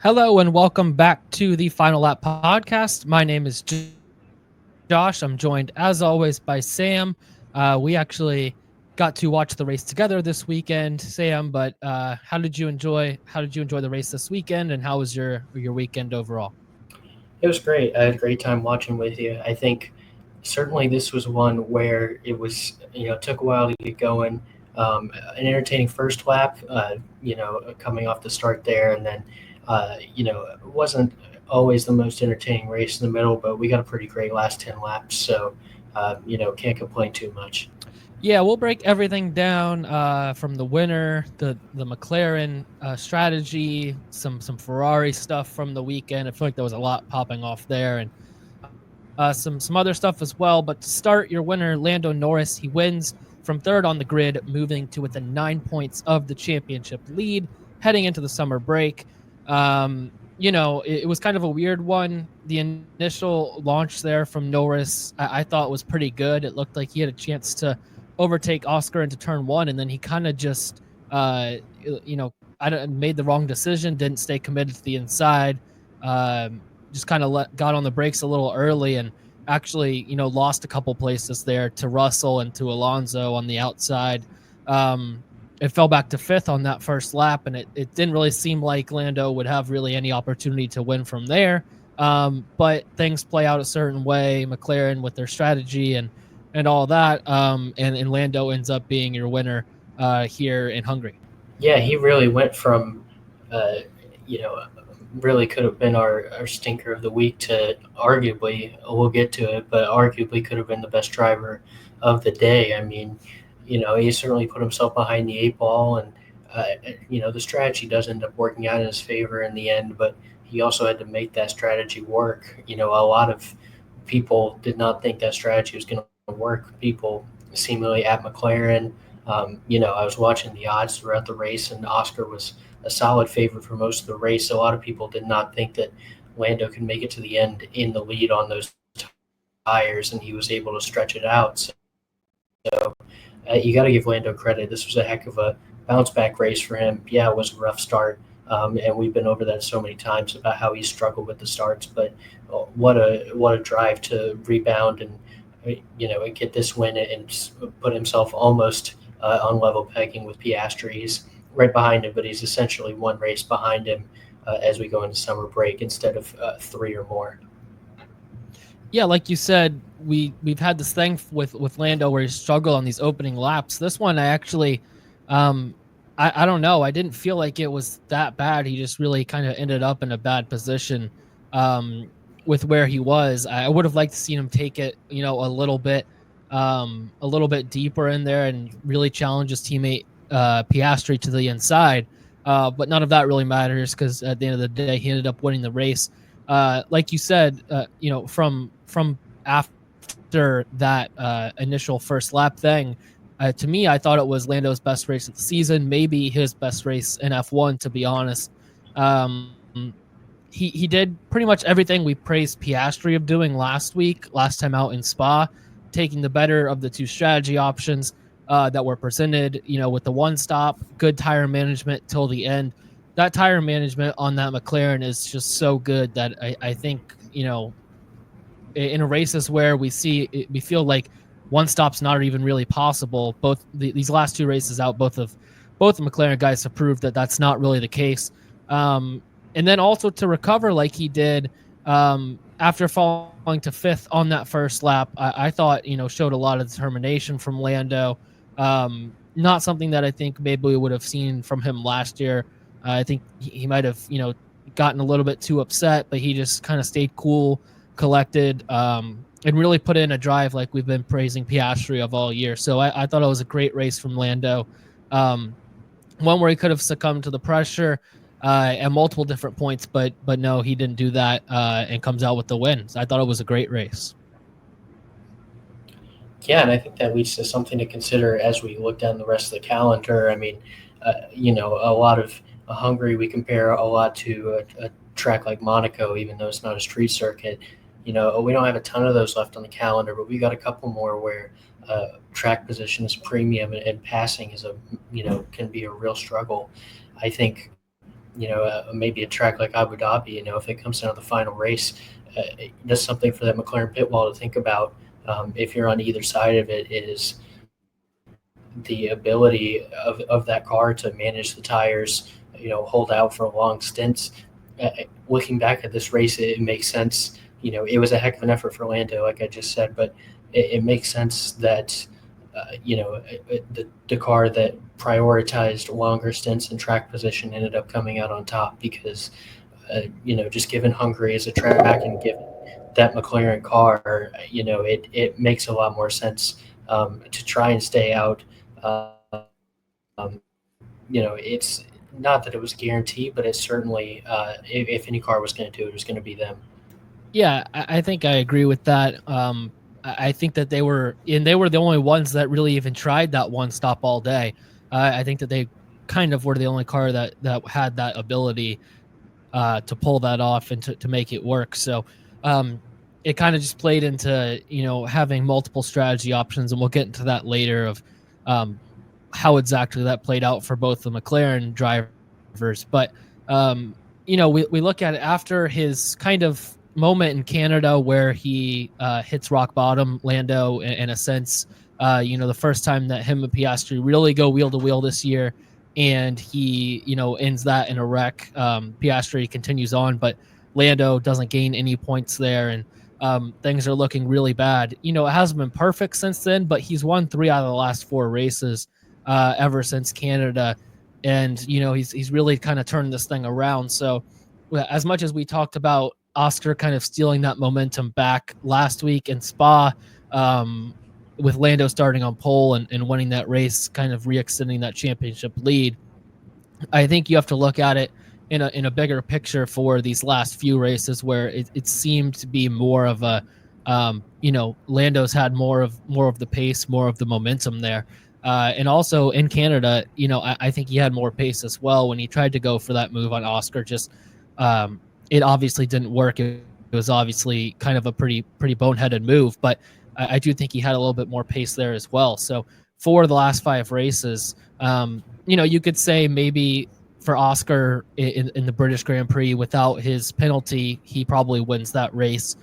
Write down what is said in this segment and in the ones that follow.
Hello and welcome back to the Final Lap podcast. My name is Josh. I'm joined as always by Sam. We actually got to watch the race together this weekend, Sam. But how did you enjoy the race this weekend, and how was your weekend overall? It was great. I had a great time watching with you. I think certainly this was one where it was, took a while to get going. An entertaining first lap, coming off the start there. And then, it wasn't always the most entertaining race in the middle, but we got a pretty great last 10 laps. So, can't complain too much. Yeah, we'll break everything down from the winner, the McLaren strategy, some Ferrari stuff from the weekend. I feel like there was a lot popping off there, and some other stuff as well. But to start, your winner, Lando Norris, he wins from third on the grid, moving to within 9 points of the championship lead, heading into the summer break. It was kind of a weird one. The initial launch there from Norris, I thought was pretty good. It looked like he had a chance to overtake Oscar into turn one, and then he kind of just, you know, made the wrong decision, didn't stay committed to the inside. Just kind of got on the brakes a little early and actually, lost a couple places there to Russell and to Alonso on the outside. It fell back to fifth on that first lap, and it didn't really seem like Lando would have really any opportunity to win from there. But things play out a certain way, McLaren with their strategy and all that, and Lando ends up being your winner here in Hungary. Yeah, he really went from, uh, you know, really could have been our stinker of the week to arguably, we'll get to it, but arguably could have been the best driver of the day. I mean, he certainly put himself behind the eight ball, and, the strategy does end up working out in his favor in the end, but he also had to make that strategy work. A lot of people did not think that strategy was going to work. People seemingly at McLaren. I was watching the odds throughout the race, and Oscar was a solid favorite for most of the race. So a lot of people did not think that Lando could make it to the end in the lead on those tires, and he was able to stretch it out. So you got to give Lando credit. This was a heck of a bounce back race for him. Yeah, it was a rough start, and we've been over that so many times about how he struggled with the starts. But what a drive to rebound and get this win and put himself almost on level pegging with Piastri. He's right behind him, but he's essentially one race behind him as we go into summer break instead of three or more. Yeah, like you said, we've had this thing with Lando where he struggled on these opening laps. This one, I actually, I don't know. I didn't feel like it was that bad. He just really kind of ended up in a bad position with where he was. I would have liked to see him take it, a little bit deeper in there and really challenge his teammate Piastri to the inside. But none of that really matters because at the end of the day, he ended up winning the race. Like you said, from after that initial first lap thing, to me, I thought it was Lando's best race of the season, maybe his best race in F1, to be honest. Um, he did pretty much everything we praised Piastri of doing last time out in Spa, taking the better of the two strategy options that were presented, with the one stop, good tire management till the end. That tire management on that McLaren is just so good that I think, in races where we feel like one stop's not even really possible. These last two races out, both the McLaren guys have proved that that's not really the case. And then also to recover like he did after falling to fifth on that first lap, I thought, showed a lot of determination from Lando. Not something that I think maybe we would have seen from him last year. I think he might have, gotten a little bit too upset, but he just kind of stayed cool, collected, and really put in a drive like we've been praising Piastri of all year. So I thought it was a great race from Lando. One where he could have succumbed to the pressure at multiple different points, but no, he didn't do that and comes out with the win. So I thought it was a great race. Yeah, and I think that leads to something to consider as we look down the rest of the calendar. I mean, a lot of Hungary we compare a lot to a track like Monaco, even though it's not a street circuit. We don't have a ton of those left on the calendar, but we got a couple more where track position is premium and passing is can be a real struggle. I think maybe a track like Abu Dhabi, if it comes down to the final race, that's something for that McLaren pit wall to think about. If you're on either side of it, is the ability of that car to manage the tires, hold out for long stints. Looking back at this race, it makes sense. It was a heck of an effort for Lando, like I just said, but it makes sense that the car that prioritized longer stints and track position ended up coming out on top because just given Hungary as a track and given that McLaren car, it makes a lot more sense to try and stay out. It's not that it was guaranteed, but it's certainly if any car was going to do it, it was going to be them. Yeah, I think I agree with that. I think that they were the only ones that really even tried that one stop all day. I think that they kind of were the only car that had that ability to pull that off and to make it work. So it kind of just played into having multiple strategy options, and we'll get into that later of how exactly that played out for both the McLaren drivers. But we look at it after his kind of moment in Canada where he hits rock bottom, Lando, in a sense. The first time that him and Piastri really go wheel to wheel this year, and he ends that in a wreck. Piastri continues on, but Lando doesn't gain any points there, and things are looking really bad. It hasn't been perfect since then, but he's won 3 out of the last 4 races ever since Canada, and he's really kind of turned this thing around. So as much as we talked about Oscar kind of stealing that momentum back last week in Spa, with Lando starting on pole and winning that race, kind of re-extending that championship lead, I think you have to look at it in a bigger picture for these last few races where it seemed to be more of a Lando's had more of the pace, more of the momentum there. And also in Canada, I think he had more pace as well when he tried to go for that move on Oscar. Just it obviously didn't work. It was obviously kind of a pretty boneheaded move, but I do think he had a little bit more pace there as well. So for the last 5 races, you could say maybe for Oscar in the British Grand Prix, without his penalty, he probably wins that race.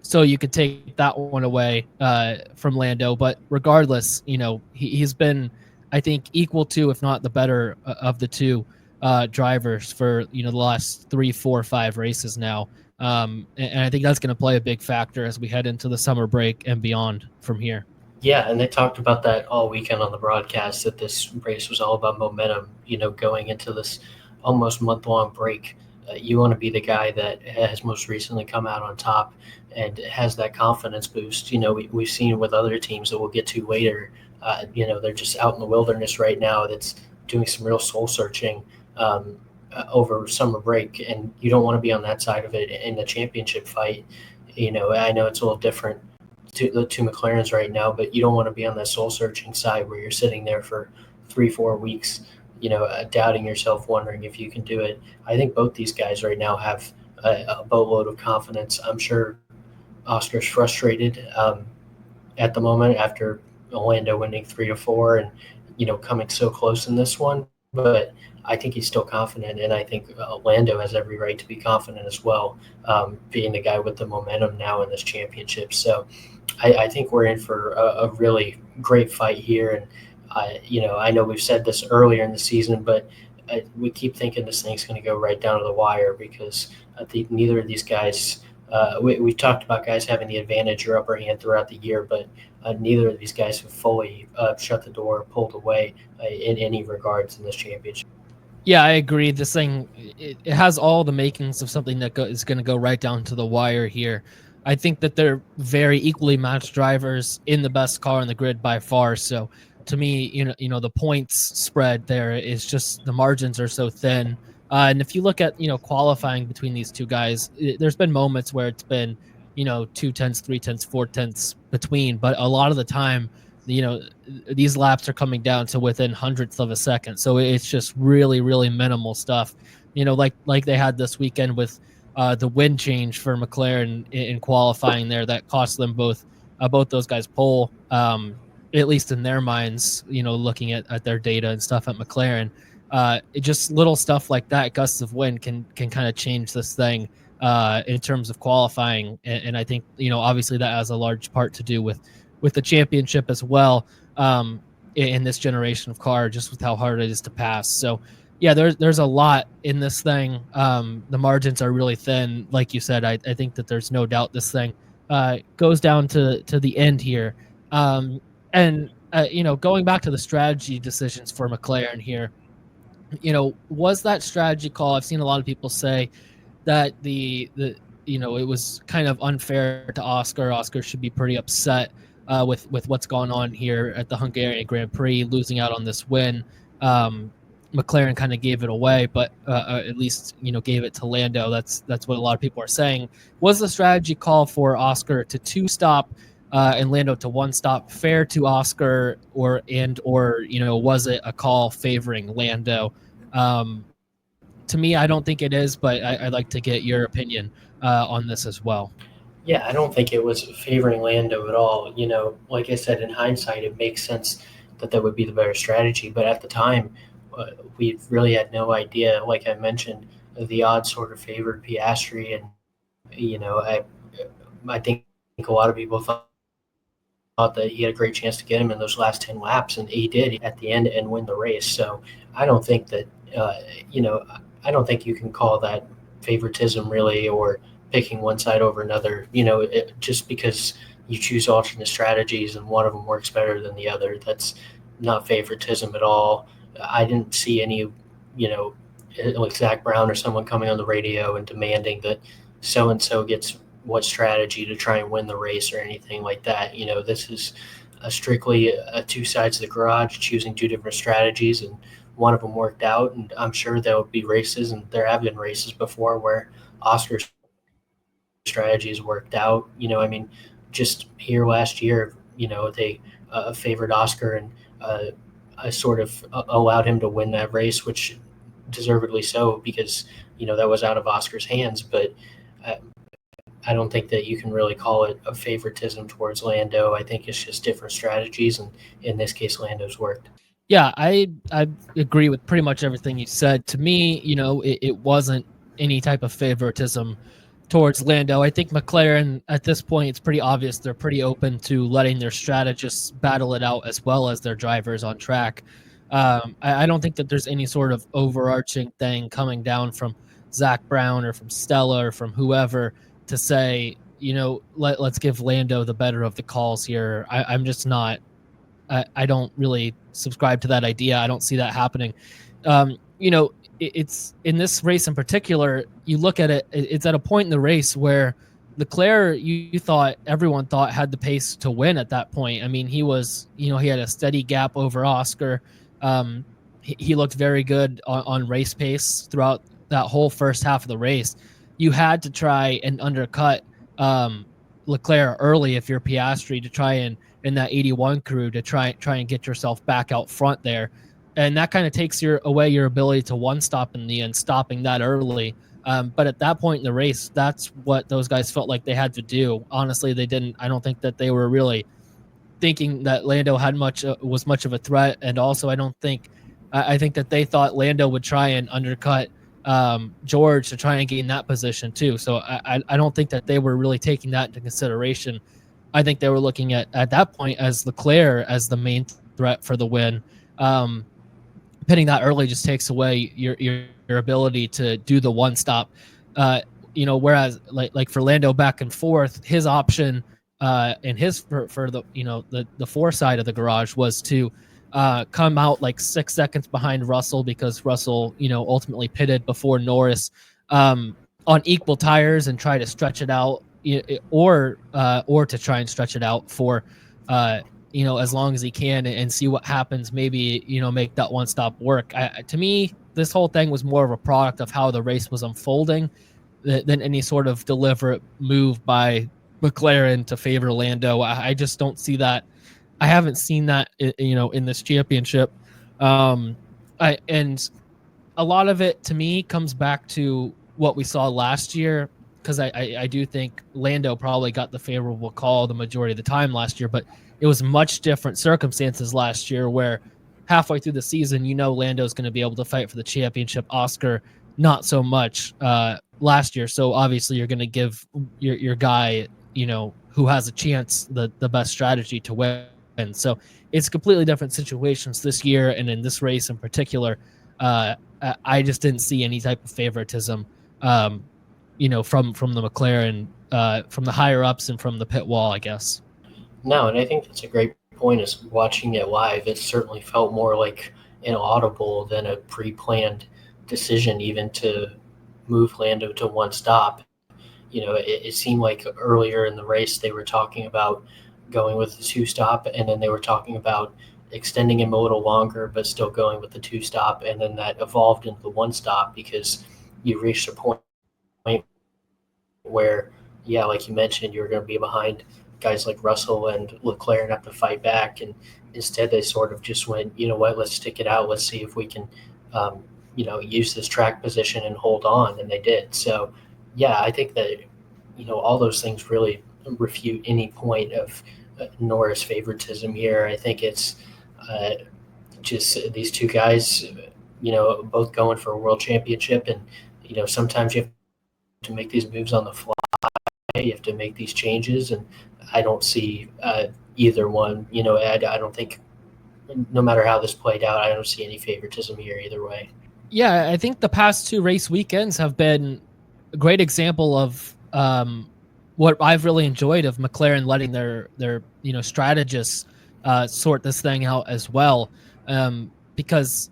So you could take that one away from Lando. But regardless, he's been, I think, equal to, if not the better of the two drivers for the last 3, 4, 5 races now. And I think that's going to play a big factor as we head into the summer break and beyond from here. Yeah, and they talked about that all weekend on the broadcast, that this race was all about momentum, going into this almost month-long break. You want to be the guy that has most recently come out on top and has that confidence boost. We've seen with other teams that we'll get to later, they're just out in the wilderness right now that's doing some real soul-searching over summer break, and you don't want to be on that side of it in the championship fight. I know it's a little different to the 2 McLarens right now, but you don't want to be on that soul searching side where you're sitting there for 3-4 weeks, doubting yourself, wondering if you can do it. I think both these guys right now have a boatload of confidence. I'm sure Oscar's frustrated at the moment after Lando winning 3-4 and coming so close in this one, but I think he's still confident, and I think Lando has every right to be confident as well, being the guy with the momentum now in this championship. So I think we're in for a really great fight here. And, I know we've said this earlier in the season, but we keep thinking this thing's going to go right down to the wire because I think neither of these guys we've talked about guys having the advantage or upper hand throughout the year, but neither of these guys have fully shut the door, pulled away in any regards in this championship. Yeah, I agree. This thing, it has all the makings of something that is going to go right down to the wire here. I think that they're very equally matched drivers in the best car on the grid by far. So to me, the points spread there is just, the margins are so thin. And if you look at, qualifying between these two guys, there's been moments where it's been, 2 tenths, 3 tenths, 4 tenths between, but a lot of the time, these laps are coming down to within hundredths of a second. So it's just really, really minimal stuff, like they had this weekend with the wind change for McLaren in qualifying there that cost them both those guys pole, at least in their minds, looking at their data and stuff at McLaren. It just little stuff like that, gusts of wind can kind of change this thing in terms of qualifying, and I think obviously that has a large part to do with the championship as well. In this generation of car, just with how hard it is to pass. So yeah, there's a lot in this thing. The margins are really thin, like you said. I think that there's no doubt this thing goes down to the end here. And going back to the strategy decisions for McLaren here, was that strategy call? I've seen a lot of people say that it was kind of unfair to Oscar. Oscar should be pretty upset with what's going on here at the Hungarian Grand Prix, losing out on this win. McLaren kind of gave it away, but at least gave it to Lando. That's what a lot of people are saying. Was the strategy call for Oscar to 2-stop and Lando to 1-stop fair to Oscar, or was it a call favoring Lando? To me, I don't think it is, but I'd like to get your opinion on this as well. Yeah, I don't think it was favoring Lando at all. Like I said, in hindsight, it makes sense that would be the better strategy. But at the time, we really had no idea. Like I mentioned, the odds sort of favored Piastri, and I think a lot of people thought that he had a great chance to get him in those last 10 laps, and he did at the end and win the race. So I don't think that I don't think you can call that favoritism really, or picking one side over another. Just because you choose alternate strategies and one of them works better than the other, that's not favoritism at all. I didn't see any, like Zach Brown or someone coming on the radio and demanding that so and so gets what strategy to try and win the race or anything like that. This is strictly two sides of the garage choosing two different strategies, and one of them worked out. And I'm sure there'll be races, and there have been races before where Oscar's strategies worked out. Just here last year, they favored Oscar, and I sort of allowed him to win that race, which deservedly so, because that was out of Oscar's hands. But I don't think that you can really call it a favoritism towards Lando. I think it's just different strategies, and in this case, Lando's worked. Yeah, I agree with pretty much everything you said. To me, it wasn't any type of favoritism towards Lando. I think McLaren at this point, it's pretty obvious they're pretty open to letting their strategists battle it out as well as their drivers on track. I don't think that there's any sort of overarching thing coming down from Zach Brown or from Stella or from whoever to say, let's give Lando the better of the calls here. I'm just not. I don't really subscribe to that idea. I don't see that happening. It's in this race in particular, you look at it, it's at a point in the race where Leclerc, everyone thought had the pace to win at that point. I mean, he was, he had a steady gap over Oscar. He looked very good on race pace throughout that whole first half of the race. You had to try and undercut Leclerc early if you're Piastri, to try and in that 81 crew to try and get yourself back out front there. And that kind of takes away your ability to one-stop in the end, stopping that early. But at that point in the race, that's what those guys felt like they had to do. Honestly, they didn't. I don't think that they were really thinking that Lando was much of a threat. And also, I think that they thought Lando would try and undercut George to try and gain that position too. So I don't think that they were really taking that into consideration. I think they were looking at that point as Leclerc as the main threat for the win. Pitting that early just takes away your ability to do the one stop. Whereas like for Lando back and forth, his option and his for the the four side of the garage was to come out like 6 seconds behind Russell, because Russell ultimately pitted before Norris on equal tires, and try to stretch it out, or to try and stretch it out for as long as he can, and see what happens. Maybe make that one stop work. To me, this whole thing was more of a product of how the race was unfolding than any sort of deliberate move by McLaren to favor Lando. I just don't see that. I haven't seen that in this championship. And a lot of it to me comes back to what we saw last year, because I do think Lando probably got the favorable call the majority of the time last year, but it was much different circumstances last year, where halfway through the season, Lando's going to be able to fight for the championship. Oscar, not so much last year. So obviously you're going to give your guy, who has a chance, the best strategy to win. So it's completely different situations this year, and in this race in particular, I just didn't see any type of favoritism, from the McLaren, from the higher ups and from the pit wall, I guess. No, and I think that's a great point. Is watching it live, it certainly felt more like an audible than a pre-planned decision, even to move Lando to one stop. It seemed like earlier in the race they were talking about going with the two stop, and then they were talking about extending him a little longer, but still going with the two stop, and then that evolved into the one stop because you reached a point where, yeah, like you mentioned, you were going to be behind guys like Russell and Leclerc and have to fight back. And instead, they sort of just went, you know what, let's stick it out. Let's see if we can, use this track position and hold on. And they did. So, yeah, I think that, all those things really refute any point of Norris favoritism here. I think it's just these two guys, both going for a world championship. And, sometimes you have to make these moves on the fly. You have to make these changes, and I don't see either one. I don't think, no matter how this played out, I don't see any favoritism here either way. Yeah, I think the past two race weekends have been a great example of what I've really enjoyed of McLaren letting their strategists sort this thing out as well, because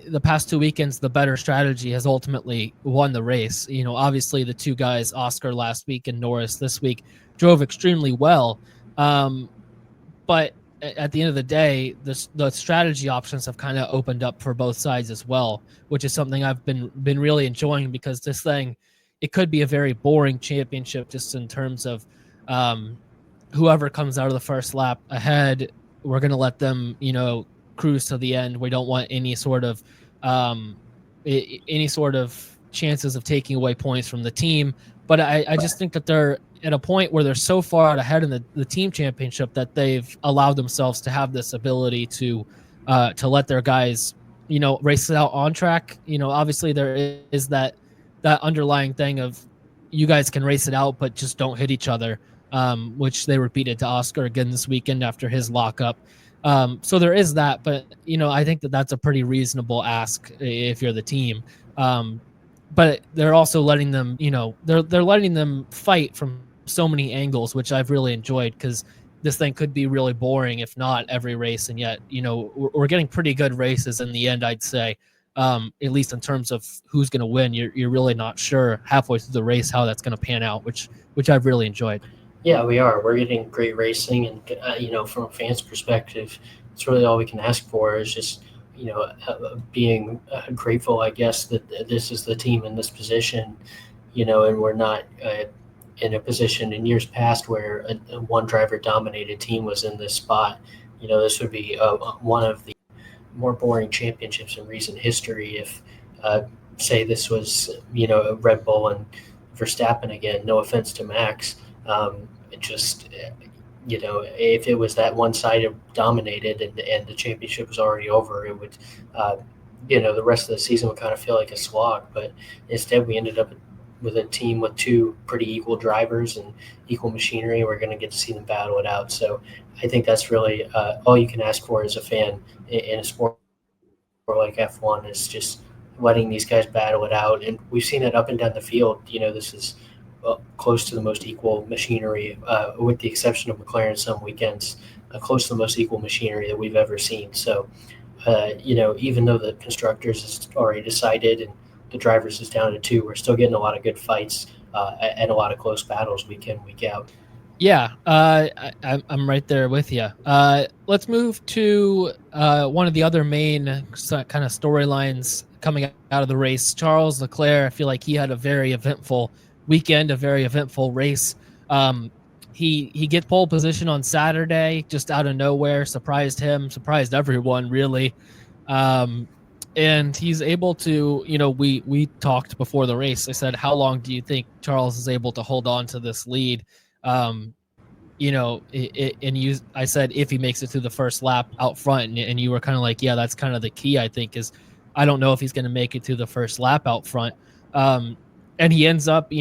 the past 2 weekends, the better strategy has ultimately won the race. Obviously the two guys, Oscar last week and Norris this week, drove extremely well. But at the end of the day, the strategy options have kind of opened up for both sides as well, which is something I've been really enjoying, because this thing, it could be a very boring championship just in terms of whoever comes out of the first lap ahead, we're going to let them, cruise to the end. We don't want any sort of chances of taking away points from the team. But I just think that they're at a point where they're so far out ahead in the team championship that they've allowed themselves to have this ability to let their guys, race it out on track. Obviously there is that underlying thing of you guys can race it out, but just don't hit each other, which they repeated to Oscar again this weekend after his lockup. So there is that, but I think that that's a pretty reasonable ask if you're the team. But they're also letting them, they're letting them fight from so many angles, which I've really enjoyed, because this thing could be really boring if not every race, and yet we're getting pretty good races in the end, I'd say. At least in terms of who's going to win, you're really not sure halfway through the race how that's going to pan out, which I've really enjoyed. Yeah, we are. We're getting great racing, and from a fan's perspective, it's really all we can ask for is just being grateful, I guess, that this is the team in this position, and we're not in a position in years past where a one driver dominated team was in this spot. This would be one of the more boring championships in recent history if, say, this was Red Bull and Verstappen again. No offense to Max. If it was that one-sided dominated and the championship was already over, it would, the rest of the season would kind of feel like a slog. But instead, we ended up with a team with two pretty equal drivers and equal machinery. We're going to get to see them battle it out. So I think that's really all you can ask for as a fan in a sport like F1, is just letting these guys battle it out. And we've seen it up and down the field. This is close to the most equal machinery, with the exception of McLaren some weekends, close to the most equal machinery that we've ever seen. So, even though the constructors is already decided and the drivers is down to two, we're still getting a lot of good fights and a lot of close battles week in, week out. Yeah, I'm right there with you. Let's move to one of the other main kind of storylines coming out of the race. Charles Leclerc, I feel like he had a very eventful weekend, a very eventful race. He get pole position on Saturday, just out of nowhere, surprised surprised everyone, really. And he's able to, we talked before the race. I said, how long do you think Charles is able to hold on to this lead? I said if he makes it through the first lap out front, and you were kind of like, yeah, that's kind of the key. I think is I don't know if he's going to make it through the first lap out front, and he ends up,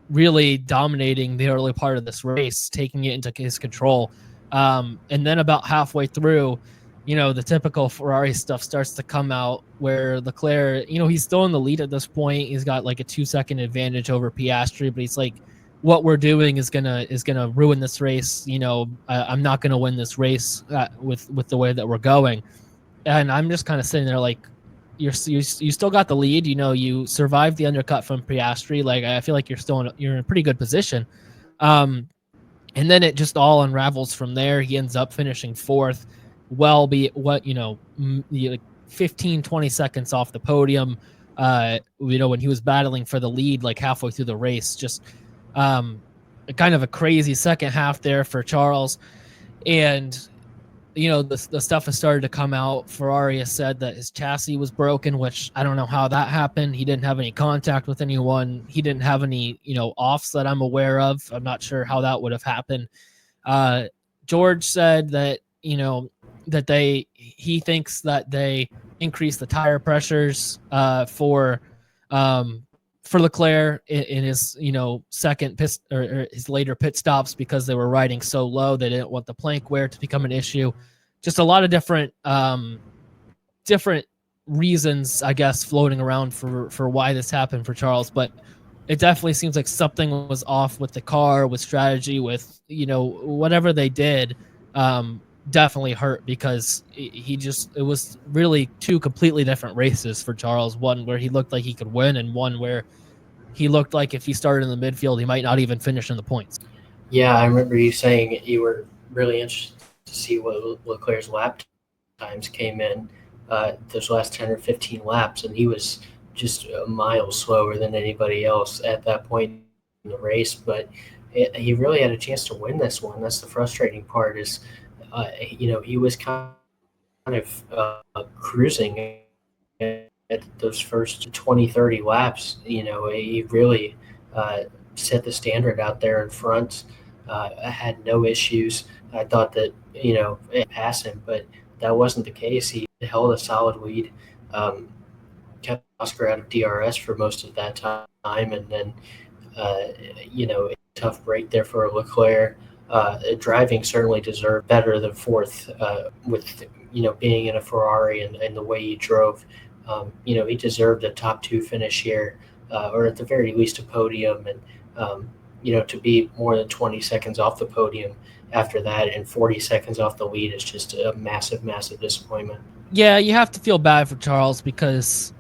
really dominating the early part of this race, taking it into his control, and then about halfway through, the typical Ferrari stuff starts to come out where Leclerc, he's still in the lead at this point. He's got like a 2-second advantage over Piastri, but he's like, what we're doing is gonna ruin this race. I'm not gonna win this race with the way that we're going. And I'm just kind of sitting there like, you still got the lead. You survived the undercut from Piastri. Like, I feel like you're in a pretty good position. And then it just all unravels from there. He ends up finishing fourth, like 15, 20 seconds off the podium. When he was battling for the lead, like halfway through the race, just kind of a crazy second half there for Charles. And the stuff has started to come out. Ferrari has said that his chassis was broken, which I don't know how that happened. He didn't have any contact with anyone. He didn't have any, offs that I'm aware of. I'm not sure how that would have happened. George said that, he thinks that they increased the tire pressures for Leclerc in his second pit or his later pit stops, because they were riding so low they didn't want the plank wear to become an issue. Just a lot of different reasons, I guess, floating around for why this happened for Charles, but it definitely seems like something was off with the car, with strategy, with whatever they did. Definitely hurt, because it was really two completely different races for Charles. One where he looked like he could win, and one where he looked like if he started in the midfield, he might not even finish in the points. Yeah, I remember you saying you were really interested to see what Leclerc's lap times came in those last 10 or 15 laps, and he was just a mile slower than anybody else at that point in the race. But he really had a chance to win this one. That's the frustrating part is, he was kind of cruising at those first 20, 30 laps. He really set the standard out there in front. I had no issues. I thought that, it passed him, but that wasn't the case. He held a solid lead, kept Oscar out of DRS for most of that time, and then, a tough break there for Leclerc. Driving certainly deserved better than fourth with, being in a Ferrari and the way he drove. He deserved a top two finish here, or at the very least a podium. And, to be more than 20 seconds off the podium after that and 40 seconds off the lead is just a massive, massive disappointment. Yeah, you have to feel bad for Charles, because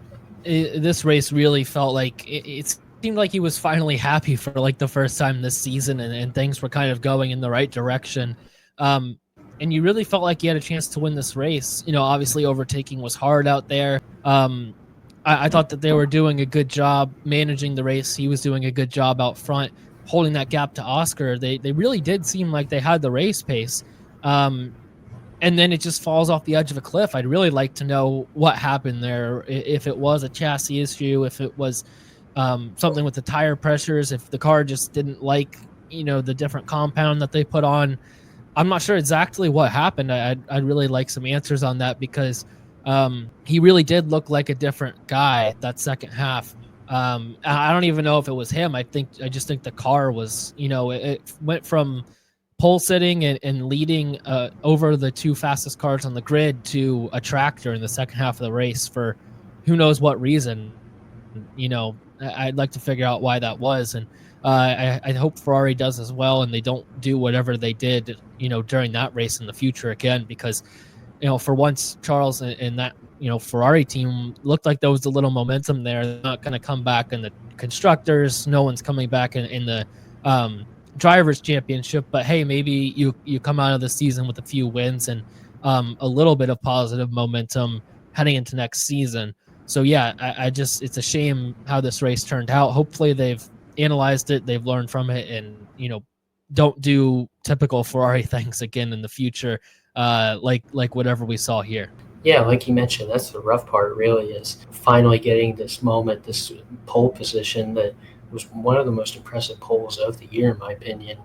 this race really felt like it seemed like he was finally happy for like the first time this season, and things were kind of going in the right direction. And you really felt like he had a chance to win this race. Obviously overtaking was hard out there. I thought that they were doing a good job managing the race. He was doing a good job out front, holding that gap to Oscar. They really did seem like they had the race pace. And then it just falls off the edge of a cliff. I'd really like to know what happened there. If it was a chassis issue, if it was something with the tire pressures, if the car just didn't like, the different compound that they put on. I'm not sure exactly what happened. I'd really like some answers on that, because he really did look like a different guy that second half. I don't even know if it was him. I just think the car was, it went from pole sitting and leading over the two fastest cars on the grid to a tractor in the second half of the race for who knows what reason. I'd like to figure out why that was. And I hope Ferrari does as well, and they don't do whatever they did, during that race in the future again, because, for once, Charles and that, Ferrari team looked like there was a little momentum there. They're not going to come back in the constructors. No one's coming back in the drivers championship, but hey, maybe you come out of the season with a few wins and a little bit of positive momentum heading into next season. So yeah, it's a shame how this race turned out. Hopefully they've analyzed it, they've learned from it, and don't do typical Ferrari things again in the future, like whatever we saw here. Yeah, like you mentioned, that's the rough part, really, is finally getting this moment, this pole position that was one of the most impressive poles of the year, in my opinion.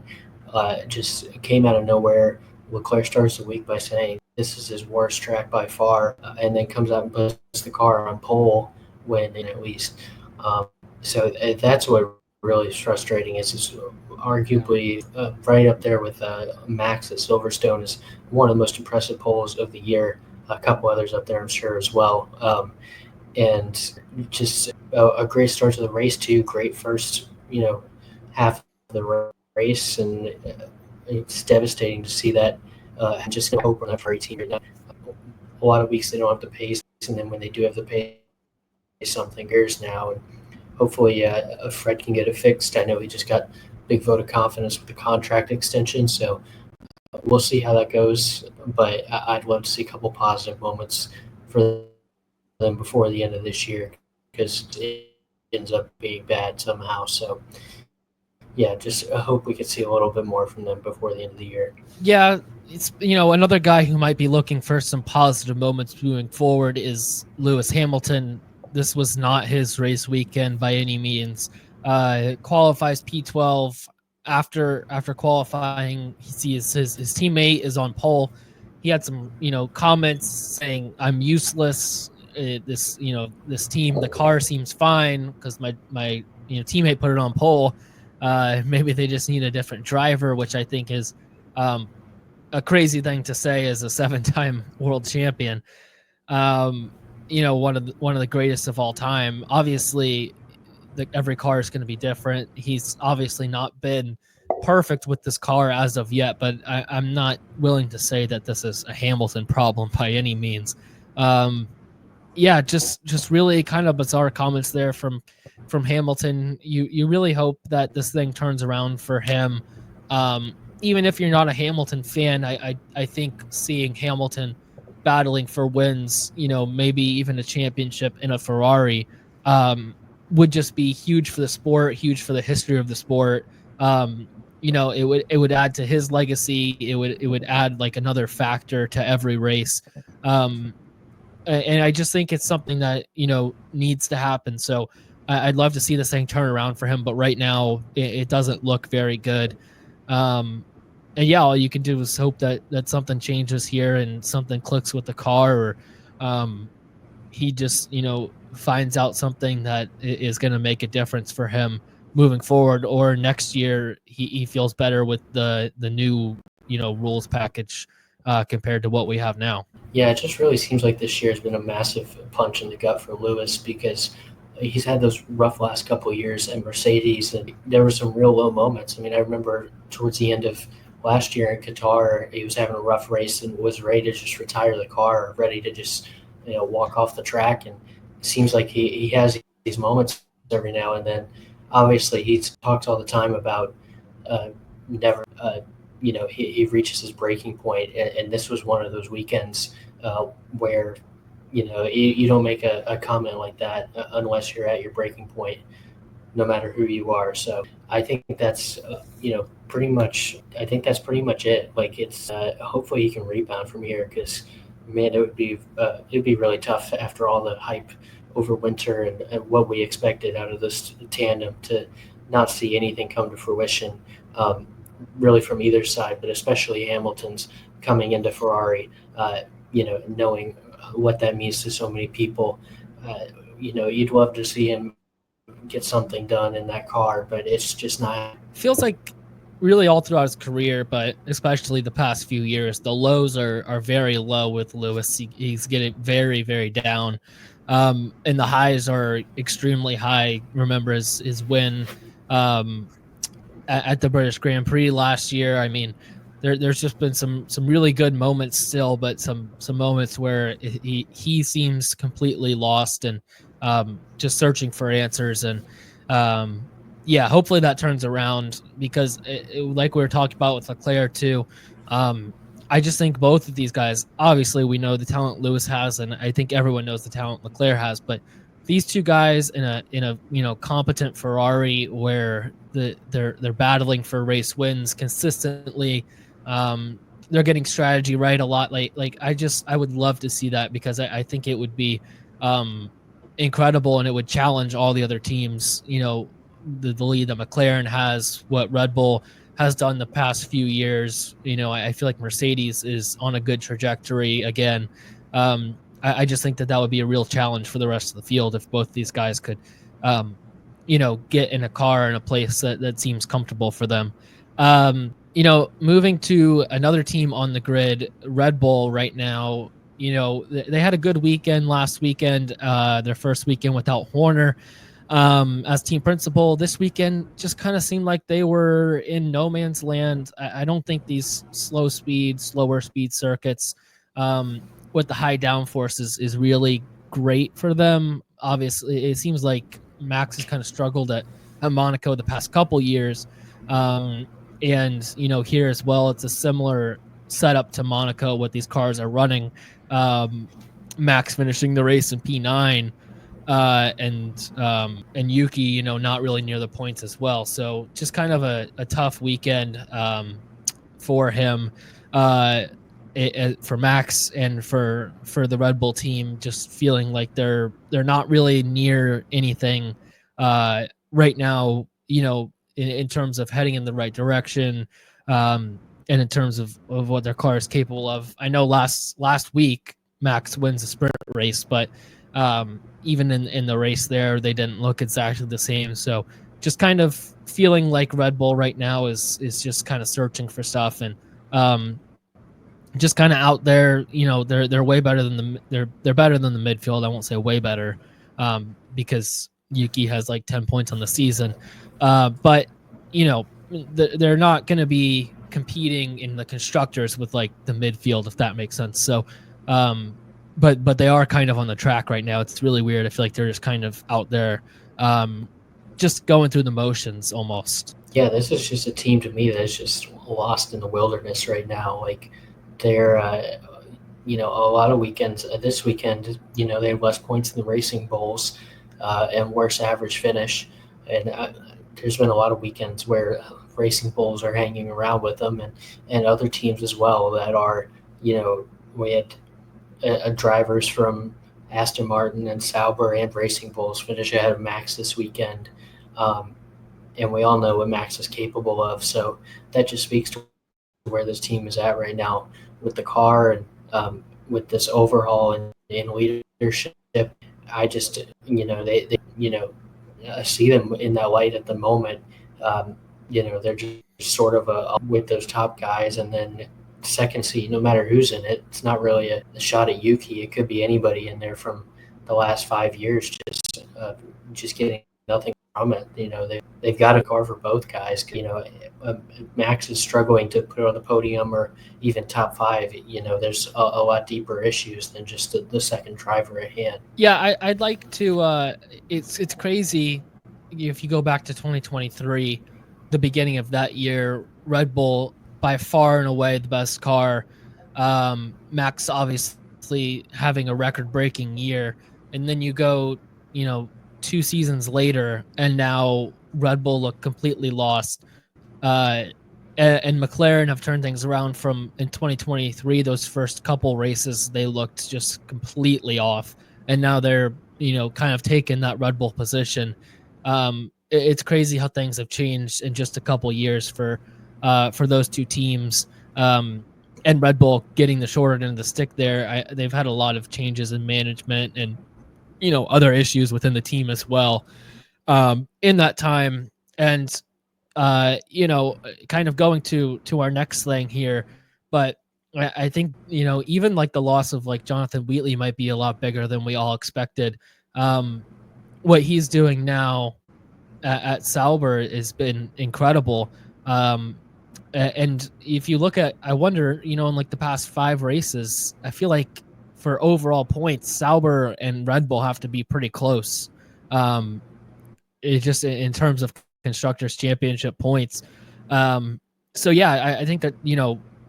just came out of nowhere. Leclerc starts the week by saying this is his worst track by far, and then comes out and puts the car on pole when at least. Um, so that's what really is frustrating. Is arguably right up there with Max at Silverstone is one of the most impressive poles of the year. A couple others up there, I'm sure, as well. And just a great start to the race too. Great first, half of the race, and it's devastating to see that. Just gonna hope we're not for 18 years now. A lot of weeks they don't have the pace, and then when they do have the pace, something gears now. And hopefully, Fred can get it fixed. I know he just got a big vote of confidence with the contract extension, so we'll see how that goes. But I'd love to see a couple positive moments for them before the end of this year because it ends up being bad somehow. So yeah, just hope we could see a little bit more from them before the end of the year. Yeah, it's another guy who might be looking for some positive moments moving forward is Lewis Hamilton. This was not his race weekend by any means. Qualifies P12. After qualifying, he sees his teammate is on pole. He had some comments saying, "I'm useless. This team, the car seems fine because my teammate put it on pole. Maybe they just need a different driver," which I think is a crazy thing to say as a 7-time world champion. One of the greatest of all time. Obviously, every car is going to be different. He's obviously not been perfect with this car as of yet, but I'm not willing to say that this is a Hamilton problem by any means. Just really kind of bizarre comments there from Hamilton. You really hope that this thing turns around for him. Even if you're not a Hamilton fan, I think seeing Hamilton battling for wins, maybe even a championship in a Ferrari, would just be huge for the sport, huge for the history of the sport. It would add to his legacy. It would add like another factor to every race. And I just think it's something that needs to happen. So I'd love to see this thing turn around for him, but right now it doesn't look very good. And yeah, all you can do is hope that something changes here and something clicks with the car, or he just finds out something that is going to make a difference for him moving forward, or next year he feels better with the new rules package compared to what we have now. Yeah, it just really seems like this year has been a massive punch in the gut for Lewis because he's had those rough last couple of years at Mercedes, and there were some real low moments. I mean, I remember towards the end of last year in Qatar, he was having a rough race and was ready to just retire the car, ready to just walk off the track. And it seems like he has these moments every now and then. Obviously, he talks all the time about never. He reaches his breaking point, and this was one of those weekends where you don't make a comment like that unless you're at your breaking point, no matter who you are. So I think that's pretty much. I think that's pretty much it. Like it's hopefully he can rebound from here because man, it'd be really tough after all the hype over winter and what we expected out of this tandem to not see anything come to fruition. Really from either side, but especially Hamilton's coming into Ferrari, knowing what that means to so many people. You'd love to see him get something done in that car, but it's just not. Feels like really all throughout his career, but especially the past few years, the lows are very low with Lewis. He's getting very, very down. And the highs are extremely high. Remember his win at the British Grand Prix last year. I mean, there's just been some really good moments still, but some moments where he seems completely lost and just searching for answers. And hopefully that turns around because like we were talking about with Leclerc too. I just think both of these guys, obviously we know the talent Lewis has, and I think everyone knows the talent Leclerc has, but these two guys in a competent Ferrari where they're battling for race wins consistently, they're getting strategy right a lot. Like I would love to see that because I think it would be incredible and it would challenge all the other teams. The lead that McLaren has, what Red Bull has done the past few years. I feel like Mercedes is on a good trajectory again. I just think that would be a real challenge for the rest of the field if both these guys could, get in a car in a place that seems comfortable for them. Moving to another team on the grid, Red Bull right now, they had a good weekend last weekend, their first weekend without Horner as team principal. This weekend just kind of seemed like they were in no man's land. I don't think these slower speed circuits with the high downforce is really great for them. Obviously, it seems like Max has kind of struggled at Monaco the past couple years. And here as well, it's a similar setup to Monaco. What these cars are running. Max finishing the race in P9, and Yuki, not really near the points as well. So just kind of a tough weekend for him, for Max and for the Red Bull team. Just feeling like they're not really near anything right now. In terms of heading in the right direction, and in terms of what their car is capable of. I know last week Max wins a sprint race, but even in the race there, they didn't look exactly the same. So just kind of feeling like Red Bull right now is just kind of searching for stuff, and just kind of out there. They're way better than they're better than the midfield. I won't say way better, because Yuki has like 10 points on the season, but they're not going to be competing in the constructors with like the midfield, if that makes sense. So but they are kind of on the track right now. It's really weird. I feel like they're just kind of out there, just going through the motions almost. Yeah, this is just a team to me that's just lost in the wilderness right now. Like they're, a lot of weekends. This weekend, they had less points in the Racing Bulls and worse average finish. And there's been a lot of weekends where Racing Bulls are hanging around with them, and other teams as well that are, we had drivers from Aston Martin and Sauber and Racing Bulls finish ahead of Max this weekend. And we all know what Max is capable of. So that just speaks to where this team is at right now with the car and with this overhaul in leadership. I just, they I see them in that light at the moment. They're just sort of with those top guys, and then second seat, no matter who's in it, it's not really a shot at Yuki. It could be anybody in there from the last 5 years, just getting nothing from it. They've got a car for both guys. Max is struggling to put on the podium or even top 5. There's a lot deeper issues than just the second driver at hand. Yeah, I'd like to. It's crazy if you go back to 2023, the beginning of that year, Red Bull by far and away the best car. Max obviously having a record-breaking year, and then you go, 2 seasons later, and now Red Bull look completely lost. And McLaren have turned things around from in 2023. Those first couple races, they looked just completely off, and now they're kind of taken that Red Bull position. It's crazy how things have changed in just a couple years for those two teams. And Red Bull getting the shorter end of the stick there. They've had a lot of changes in management and other issues within the team as well in that time. And kind of going to our next thing here, but I think even like the loss of like Jonathan Wheatley might be a lot bigger than we all expected. What he's doing now at Sauber has been incredible. And if you look at, I wonder, in like the past 5 races, I feel like for overall points, Sauber and Red Bull have to be pretty close. It's just in terms of Constructors Championship points. So yeah, I think that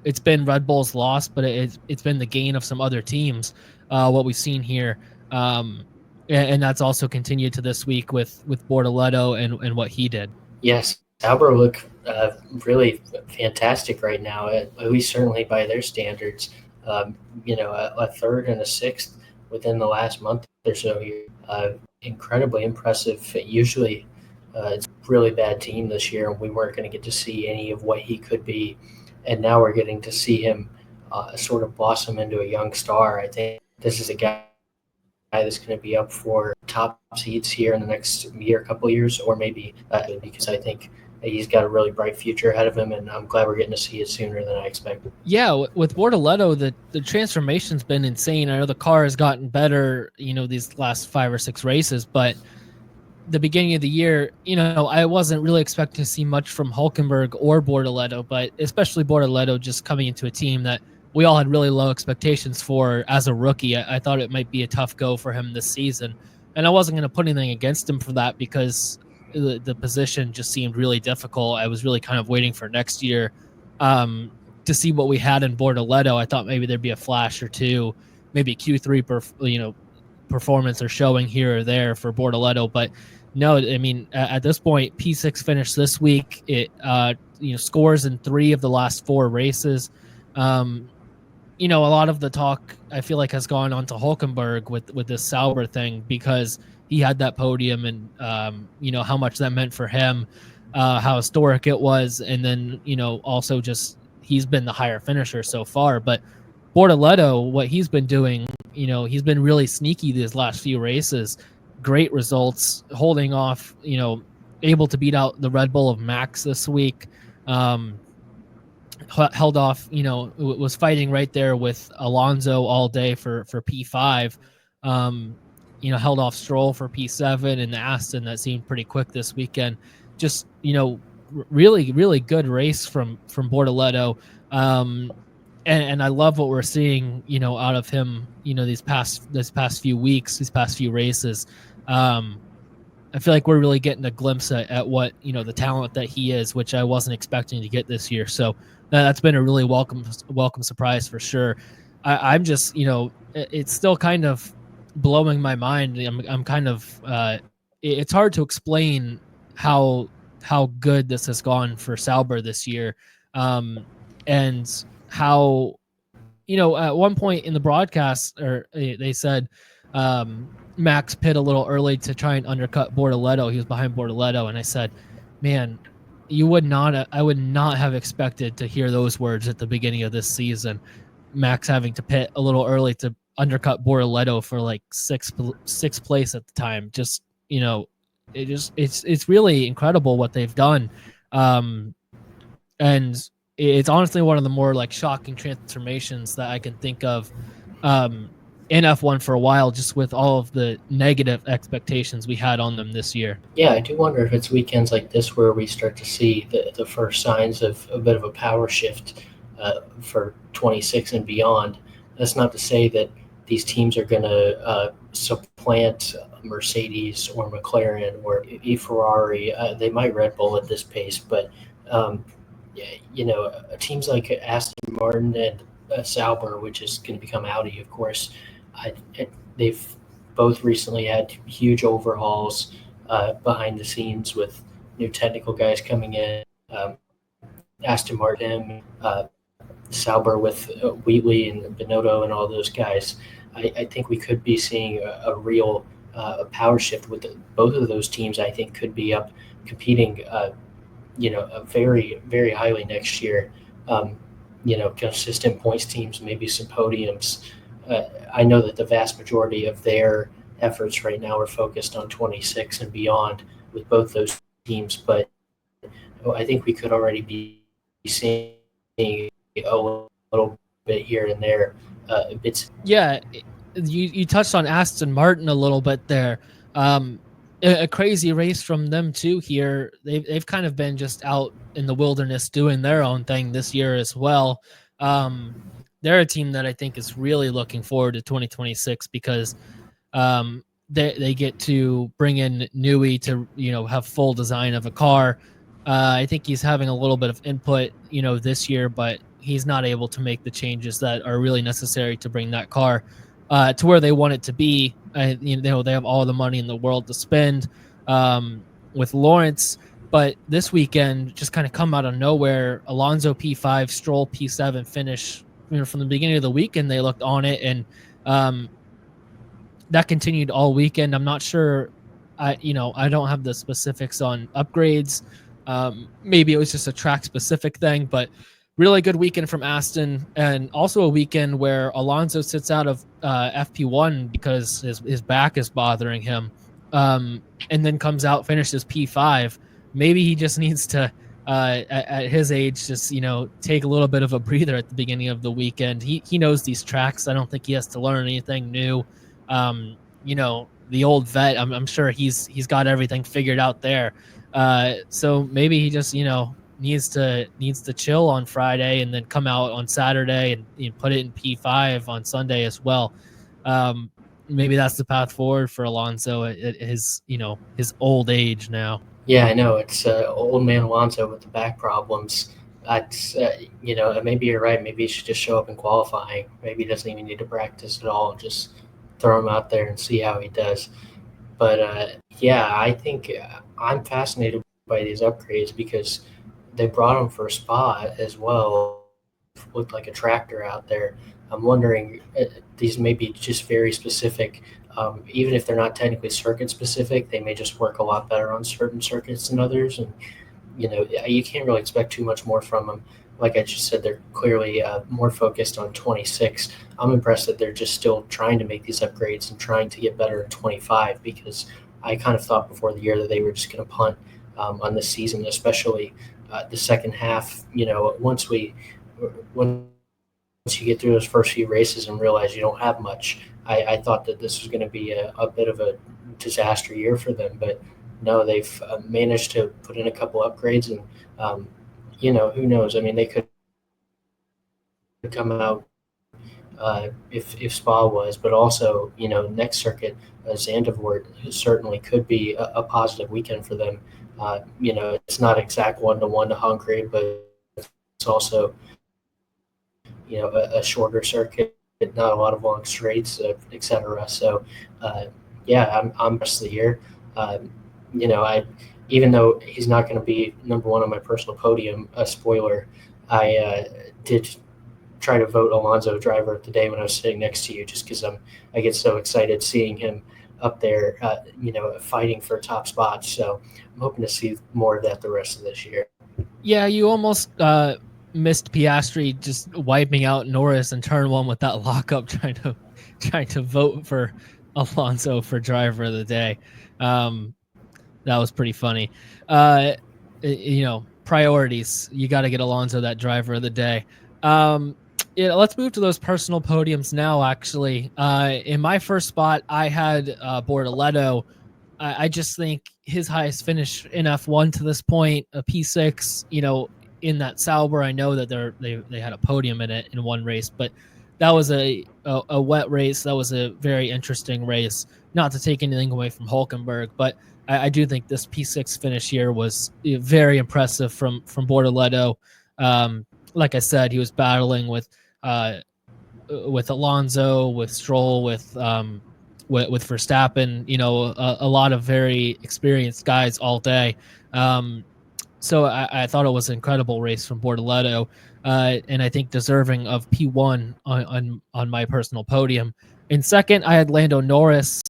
it's been Red Bull's loss, but it's been the gain of some other teams. What we've seen here, and that's also continued to this week with Bortoleto and what he did. Yes, Sauber look really fantastic right now, at least certainly by their standards. A third and a sixth within the last month or so here. Incredibly impressive. Usually It's a really bad team this year, and we weren't going to get to see any of what he could be. And now we're getting to see him sort of blossom into a young star. I think this is a guy that's going to be up for top seeds here in the next year, couple of years, or maybe because I think he's got a really bright future ahead of him, and I'm glad we're getting to see it sooner than I expected. Yeah, with Bortoleto, the transformation's been insane. I know the car has gotten better, these last 5 or 6 races, but the beginning of the year, I wasn't really expecting to see much from Hülkenberg or Bortoleto, but especially Bortoleto just coming into a team that we all had really low expectations for as a rookie. I thought it might be a tough go for him this season. And I wasn't going to put anything against him for that because the position just seemed really difficult. I was really kind of waiting for next year to see what we had in Bortoleto. I thought maybe there'd be a flash or two, maybe Q3 performance or showing here or there for Bortoleto, but no, I mean, at this point, P6 finished this week. It scores in 3 of the last 4 races. A lot of the talk I feel like has gone on to Hülkenberg with this Sauber thing because he had that podium and how much that meant for him, how historic it was, and then also just he's been the higher finisher so far. But Bortoleto, what he's been doing, he's been really sneaky these last few races. Great results, holding off, able to beat out the Red Bull of Max this week. Held off, was fighting right there with Alonso all day for P5. Held off Stroll for P7 and the Aston that seemed pretty quick this weekend. Just, really, really good race from Bortoleto. And I love what we're seeing, out of him, this past few weeks, these past few races. I feel like we're really getting a glimpse at what, the talent that he is, which I wasn't expecting to get this year. So that's been a really welcome surprise for sure. I'm just, it's still kind of blowing my mind. I'm kind of, it's hard to explain how good this has gone for Sauber this year. And how, at one point in the broadcast, or they said Max pit a little early to try and undercut Bortoleto. He was behind Bortoleto, and I said, man, I would not have expected to hear those words at the beginning of this season. Max having to pit a little early to undercut Bortoleto for like sixth place at the time. Just, it's really incredible what they've done. And it's honestly one of the more like shocking transformations that I can think of in F1 for a while, just with all of the negative expectations we had on them this year. Yeah, I do wonder if it's weekends like this where we start to see the first signs of a bit of a power shift for 26 and beyond. That's not to say that these teams are going to supplant Mercedes or McLaren or a Ferrari. They might Red Bull at this pace, but teams like Aston Martin and Sauber, which is going to become Audi, of course, they've both recently had huge overhauls behind the scenes with new technical guys coming in. Aston Martin, Sauber with Wheatley and Binotto and all those guys. I think we could be seeing a real power shift with both of those teams. I think could be up competing very, very highly next year. Consistent points teams, maybe some podiums. I know that the vast majority of their efforts right now are focused on 26 and beyond with both those teams, but I think we could already be seeing a little bit here and there. Yeah, you touched on Aston Martin a little bit there. A crazy race from them too here. They've kind of been just out in the wilderness doing their own thing this year as well. They're a team that I think is really looking forward to 2026 because they get to bring in Newey to have full design of a car. I think he's having a little bit of input this year, but he's not able to make the changes that are really necessary to bring that car to where they want it to be. They have all the money in the world to spend with Lawrence, but this weekend just kind of come out of nowhere. Alonso P5, Stroll P7 finish. From the beginning of the weekend, they looked on it, and that continued all weekend. I'm not sure. I don't have the specifics on upgrades. Maybe it was just a track specific thing, but really good weekend from Aston, and also a weekend where Alonso sits out of FP1 because his back is bothering him, and then comes out, finishes P5. Maybe he just needs to, at his age, just take a little bit of a breather at the beginning of the weekend. He knows these tracks. I don't think he has to learn anything new. The old vet, I'm sure he's got everything figured out there. So maybe he just needs to chill on Friday and then come out on Saturday and put it in P5 on Sunday as well. Maybe that's the path forward for Alonso at his old age now. Yeah, I know. It's old man Alonso with the back problems. Maybe you're right. Maybe he should just show up in qualifying. Maybe he doesn't even need to practice at all. Just throw him out there and see how he does. But I think I'm fascinated by these upgrades because they brought him for Spa as well. Looked like a tractor out there. I'm wondering, these may be just very specific. Even if they're not technically circuit specific, they may just work a lot better on certain circuits than others. And you can't really expect too much more from them. Like I just said, they're clearly more focused on 26. I'm impressed that they're just still trying to make these upgrades and trying to get better in 25, because I kind of thought before the year that they were just going to punt on this season, especially the second half. Once you get through those first few races and realize you don't have much, I thought that this was going to be a bit of a disaster year for them. But no, they've managed to put in a couple upgrades, and who knows? I mean, they could come out if Spa was, but also next circuit, Zandvoort certainly could be a positive weekend for them. It's not exact 1-to-1 to Hungary, but it's also a shorter circuit, not a lot of long straights, etc. So I'm rest of the year. Even though he's not going to be number one on my personal podium, a spoiler, I did try to vote Alonso driver of the day when I was sitting next to you, just because I get so excited seeing him up there, fighting for top spots. So I'm hoping to see more of that the rest of this year. Yeah, you almost missed Piastri just wiping out Norris in turn one with that lockup, trying to vote for Alonso for driver of the day. That was pretty funny. Priorities. You got to get Alonso that driver of the day. Let's move to those personal podiums now, actually. In my first spot, I had Bortoleto. I just think his highest finish in F1 to this point, a P6, in that Sauber. I know that they had a podium in it in one race, but that was a wet race. That was a very interesting race. Not to take anything away from Hülkenberg, but I do think this P6 finish here was very impressive from Bortoleto. Like I said, he was battling with Alonso, with Stroll, with Verstappen. A lot of very experienced guys all day. So I thought it was an incredible race from Bortoleto, and I think deserving of P1 on my personal podium. In second, I had Lando Norris.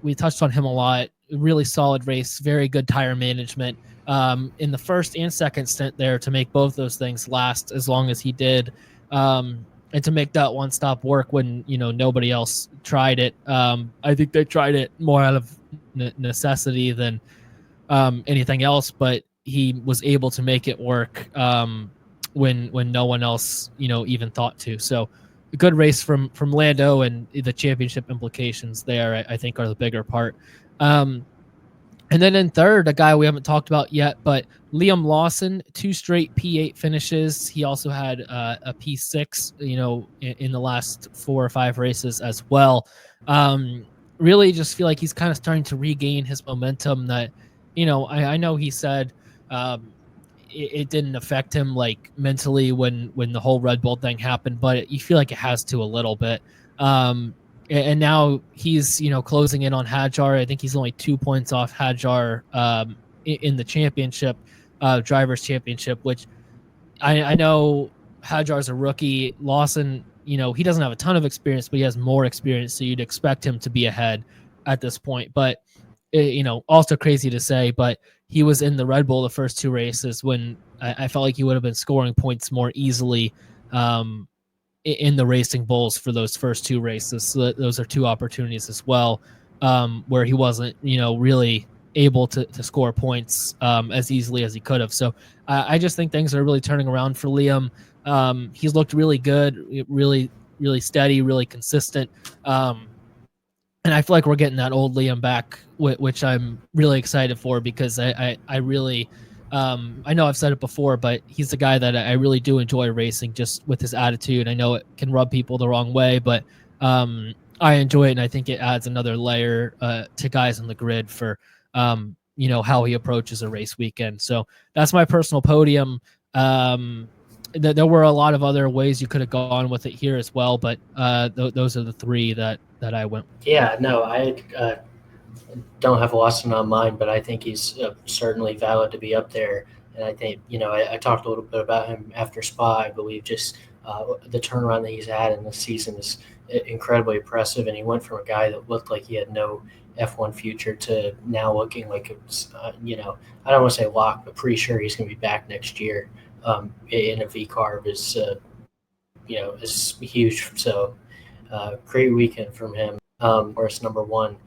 We touched on him a lot. Really solid race, very good tire management in the first and second stint there to make both those things last as long as he did, and to make that one stop work when nobody else tried it. I think they tried it more out of necessity than anything else, but he was able to make it work when no one else even thought to. So a good race from Lando, and the championship implications there I think are the bigger part. And then in third, a guy we haven't talked about yet, but Liam Lawson, 2 straight P8 finishes. He also had a P6, in the last 4 or 5 races as well. Really just feel like he's kind of starting to regain his momentum that, I know he said it didn't affect him like mentally when the whole Red Bull thing happened, but you feel like it has to a little bit. And now he's, closing in on Hadjar. I think he's only 2 points off Hadjar in the championship, drivers championship, which I know Hadjar's a rookie. Lawson, he doesn't have a ton of experience, but he has more experience, so you'd expect him to be ahead at this point. But also crazy to say, but he was in the Red Bull the first two races when I felt like he would have been scoring points more easily in the Racing Bulls for those first two races. So those are two opportunities as well, where he wasn't, really able to score points as easily as he could have. So I just think things are really turning around for Liam. He's looked really good, really, really steady, really consistent. And I feel like we're getting that old Liam back, which I'm really excited for because I really, I know I've said it before, but he's the guy that I really do enjoy racing just with his attitude. I know it can rub people the wrong way, but I enjoy it, and I think it adds another layer to guys on the grid for how he approaches a race weekend. So that's my personal podium. There were a lot of other ways you could have gone with it here as well, but those are the three that I went. Yeah, no, I don't have Lawson on mine, but I think he's certainly valid to be up there. And I think, I talked a little bit about him after Spa. I believe just the turnaround that he's had in this season is incredibly impressive. And he went from a guy that looked like he had no F1 future to now looking like it's, I don't want to say locked, but pretty sure he's going to be back next year in a V carb is huge. So great weekend from him. Course number one,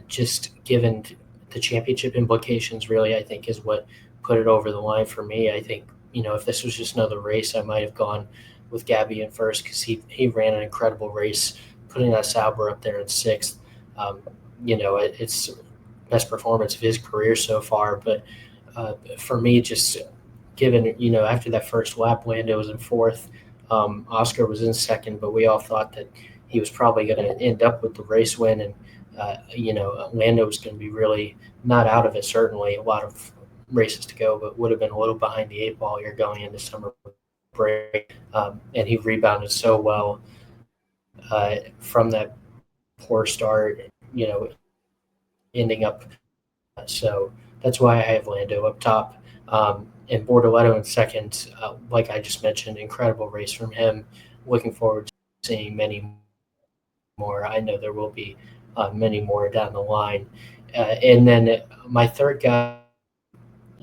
just given the championship implications, really, I think is what put it over the line for me. I think, if this was just another race, I might have gone with Gabby in first because he ran an incredible race, putting that Sauber up there in sixth. It's best performance of his career so far. But for me, just given, after that first lap, Lando was in fourth. Oscar was in second, but we all thought that he was probably going to end up with the race win. And, Lando was going to be really not out of it, certainly a lot of races to go, but would have been a little behind the eight ball here going into summer break. And he rebounded so well from that poor start, ending up. So that's why I have Lando up top. And Bortoleto in second, like I just mentioned, incredible race from him. Looking forward to seeing many more. I know there will be many more down the line. And then my third guy,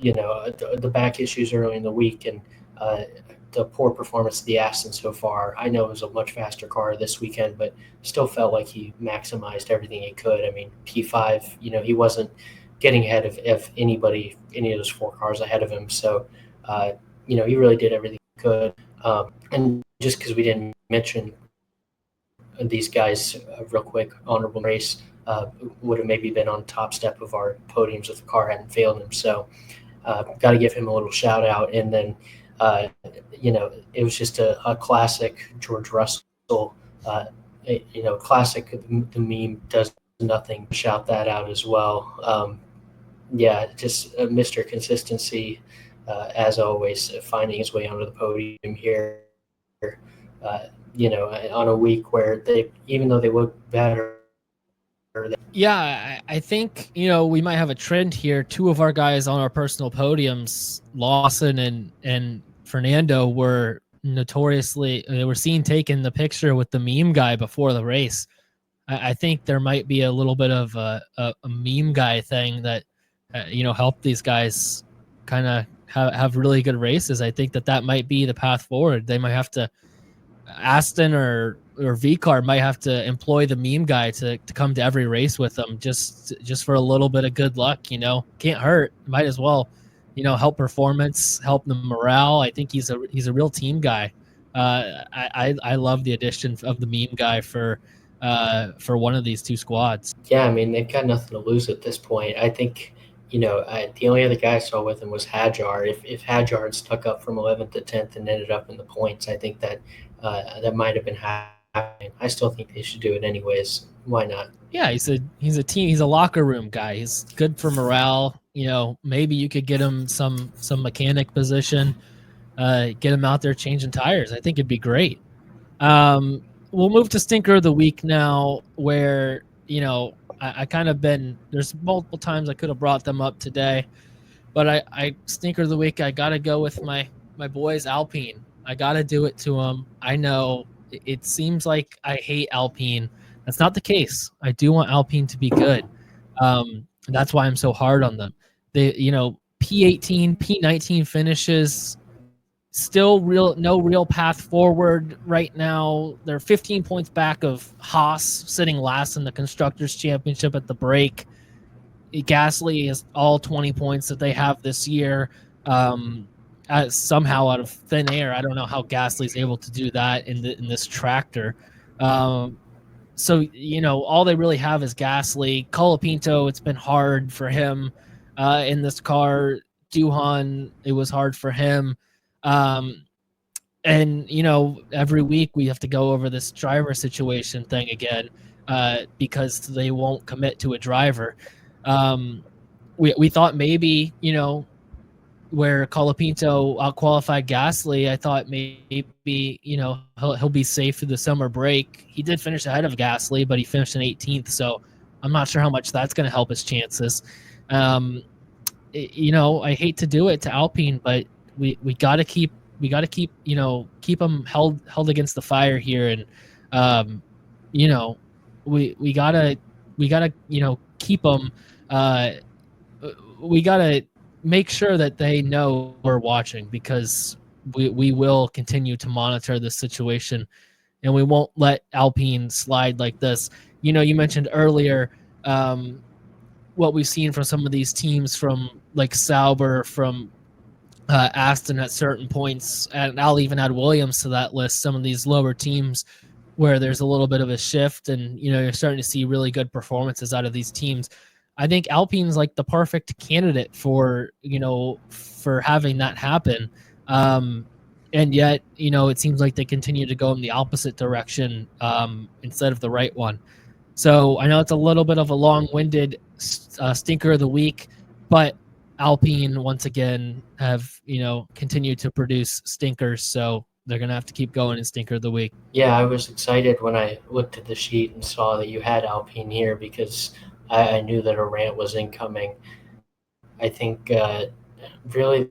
the back issues early in the week and the poor performance of the Aston so far. I know it was a much faster car this weekend, but still felt like he maximized everything he could. I mean, P5, he wasn't getting ahead of any of those four cars ahead of him. So, he really did everything he could. And just because we didn't mention these guys real quick, honorable race would have maybe been on top step of our podiums if the car hadn't failed him. So got to give him a little shout out. And then, it was just a classic George Russell, classic. The meme does nothing. Shout that out as well. Just Mr. Consistency, as always, finding his way onto the podium here. On a week where even though they look better. Yeah, I think, we might have a trend here. Two of our guys on our personal podiums, Lawson and Fernando, were notoriously, they were seen taking the picture with the meme guy before the race. I think there might be a little bit of a meme guy thing that, helped these guys kind of have really good races. I think that might be the path forward. They might have to, Aston or VCAR might have to employ the meme guy to come to every race with them just for a little bit of good luck. Can't hurt. Might as well, help performance, help the morale. I think he's a real team guy. I love the addition of the meme guy for one of these two squads. Yeah, I mean, they've got nothing to lose at this point. I think, the only other guy I saw with him was Hadjar. If Hadjar had stuck up from 11th to 10th and ended up in the points, I think that might have been happening. I still think they should do it anyways. Why not? Yeah, he's a team. He's a locker room guy. He's good for morale. Maybe you could get him some mechanic position, get him out there changing tires. I think it'd be great. We'll move to stinker of the week now, where I kind of been. There's multiple times I could have brought them up today, but I stinker of the week. I got to go with my boys Alpine. I got to do it to them. I know it seems like I hate Alpine. That's not the case. I do want Alpine to be good. That's why I'm so hard on them. They, P18, P19 finishes, still no real path forward right now. They're 15 points back of Haas, sitting last in the Constructors' Championship at the break. Gasly is all 20 points that they have this year. Somehow out of thin air. I don't know how Gasly's able to do that in this tractor. So, all they really have is Gasly. Colapinto, it's been hard for him in this car. Duhan, it was hard for him. And, every week we have to go over this driver situation thing again because they won't commit to a driver. We thought maybe, where Colapinto outqualified Gasly, I thought maybe, he'll be safe through the summer break. He did finish ahead of Gasly, but he finished in 18th, so I'm not sure how much that's going to help his chances. I hate to do it to Alpine, but we got to keep keep them held against the fire here, and we gotta keep them. We gotta make sure that they know we're watching, because we will continue to monitor this situation, and we won't let Alpine slide like this. You mentioned earlier what we've seen from some of these teams, from like Sauber, from Aston at certain points, and I'll even add Williams to that list. Some of these lower teams where there's a little bit of a shift, and you're starting to see really good performances out of these teams. I think Alpine's like the perfect candidate for having that happen. And yet, it seems like they continue to go in the opposite direction instead of the right one. So I know it's a little bit of a long-winded stinker of the week, but Alpine once again have continued to produce stinkers, so they're gonna have to keep going in stinker of the week. Yeah, I was excited when I looked at the sheet and saw that you had Alpine here, because I knew that a rant was incoming. I think really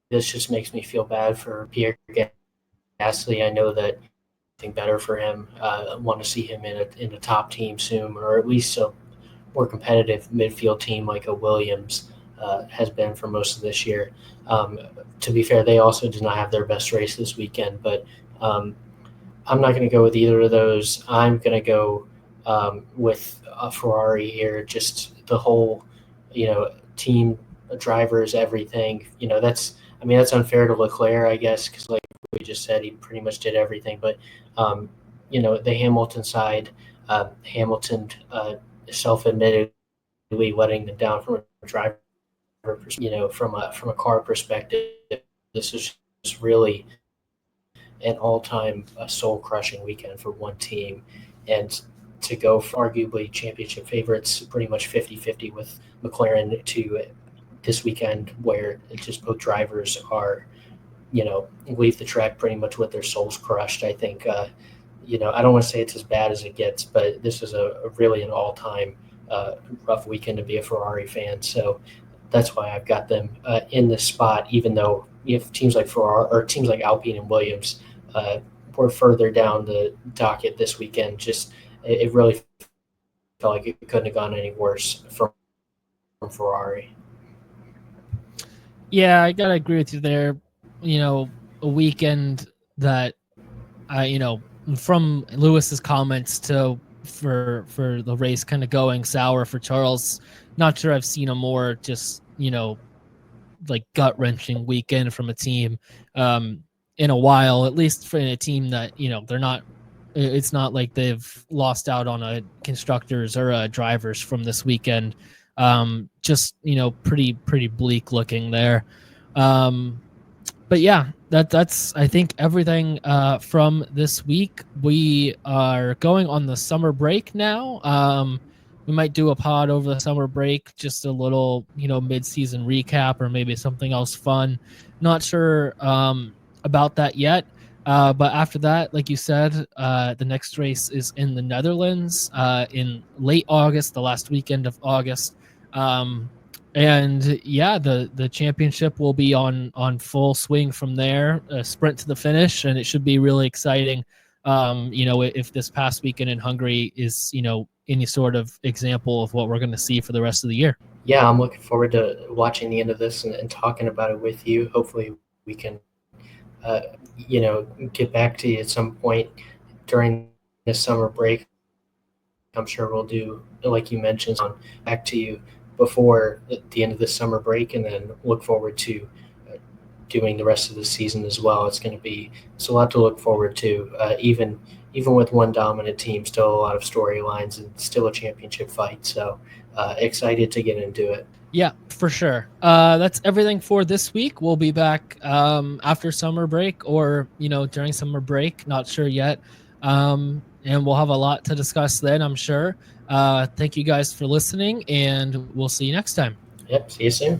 this just makes me feel bad for Pierre Gasly. I know that I think better for him. I want to see him in a top team soon, or at least a more competitive midfield team like a Williams has been for most of this year. To be fair, they also did not have their best race this weekend, but I'm not going to go with either of those. I'm going to go with Ferrari here. Just the whole, team, drivers, everything. That's unfair to Leclerc, I guess, because like we just said, he pretty much did everything. But the Hamilton side, Hamilton self-admittedly letting them down from a driver, from a car perspective. This is just really an all-time soul-crushing weekend for one team, and to go for arguably championship favorites, pretty much 50-50 with McLaren, to this weekend where just both drivers are, leave the track pretty much with their souls crushed. I think, I don't want to say it's as bad as it gets, but this is a really an all-time rough weekend to be a Ferrari fan. So that's why I've got them in this spot, even though if teams like Ferrari or teams like Alpine and Williams were further down the docket this weekend. Just it really felt like it couldn't have gone any worse from Ferrari. Yeah, I gotta agree with you there. A weekend that from Lewis's comments for the race kind of going sour for Charles. Not sure I've seen a more just like gut-wrenching weekend from a team in a while, at least for a team that they're not. It's not like they've lost out on a constructors or drivers from this weekend. Just pretty bleak looking there. But yeah, that's I think everything from this week. We are going on the summer break now. We might do a pod over the summer break, just a little mid-season recap, or maybe something else fun. Not sure about that yet. But after that, like you said, the next race is in the Netherlands in late August, the last weekend of August. And yeah, the championship will be on full swing from there, a sprint to the finish, and it should be really exciting. If this past weekend in Hungary is any sort of example of what we're going to see for the rest of the year. Yeah, I'm looking forward to watching the end of this and talking about it with you. Hopefully we can, get back to you at some point during this summer break. I'm sure we'll do, like you mentioned, on back to you before the end of the summer break, and then look forward to doing the rest of the season as well. It's a lot to look forward to. Even with one dominant team, still a lot of storylines and still a championship fight. So excited to get into it. Yeah, for sure. That's everything for this week. We'll be back after summer break, or during summer break. Not sure yet. And we'll have a lot to discuss then, I'm sure. Thank you guys for listening, and we'll see you next time. Yep. See you soon.